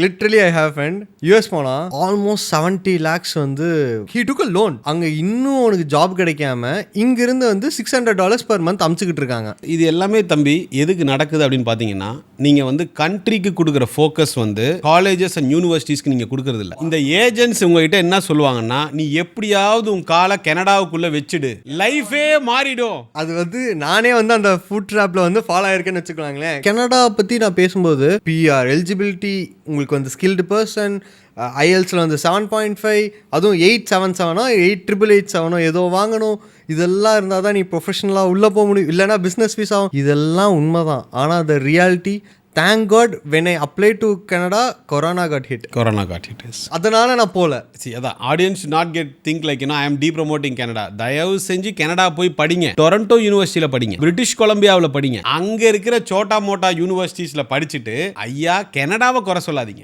Literally I have friend US போனா almost 70 lakhs வந்து he took a loan. அங்க இன்னும் உனக்கு ஜாப் கிடைக்காம இங்கிருந்து வந்து $600 per month அமுச்சுக்கிட்டு இருக்காங்க. இது எல்லாமே தம்பி எதுக்கு நடக்குது அப்படின்னு பார்த்தீங்கன்னா, நீங்கள் வந்து கண்ட்ரிக்கு கொடுக்குற ஃபோக்கஸ் வந்து காலேஜஸ் அண்ட் யூனிவர்சிட்டிஸ்க்கு நீங்கள் கொடுக்கறது இல்லை. இந்த ஏஜென்ட்ஸ் உங்ககிட்ட என்ன சொல்லுவாங்கன்னா, நீ எப்படியாவது உன் காலை கனடாவுக்குள்ளே வச்சுடு, லைஃபே மாறிடும். அது வந்து நானே வந்து அந்த ஃபுட் ட்ராப்ல வந்து ஃபாலோ ஆயிருக்கேன்னு வச்சுக்கோங்களேன். கனடா பற்றி நான் பேசும்போது பிஆர் எலிஜிபிலிட்டி, உங்களுக்கு வந்து ஸ்கில்டு பர்சன், ஐஎல்ஸில் வந்து 7.5, அதுவும் 877 8887 ஏதோ வாங்கணும். இதெல்லாம் இருந்தால் தான் நீ ப்ரொஃபஷனலாக உள்ளே போக முடியும், இல்லைனா பிஸ்னஸ் ஃபீஸ் ஆகும். இதெல்லாம் உண்மை தான். ஆனால் அந்த reality, thank God when I apply to Canada corona got hit. அதனால நான் போகல. அதான் audience not get think like I am depromoting Canada. தயவு செஞ்சு கனடா போய் படிங்க. டொரண்டோ யூனிவர்சிட்டியில் படிங்க, பிரிட்டிஷ் கொலம்பியாவில் படிங்க. அங்கே இருக்கிற சோட்டா மோட்டா யூனிவர்சிட்டிஸில் படிச்சுட்டு ஐயா கனடாவை குறை சொல்லாதீங்க.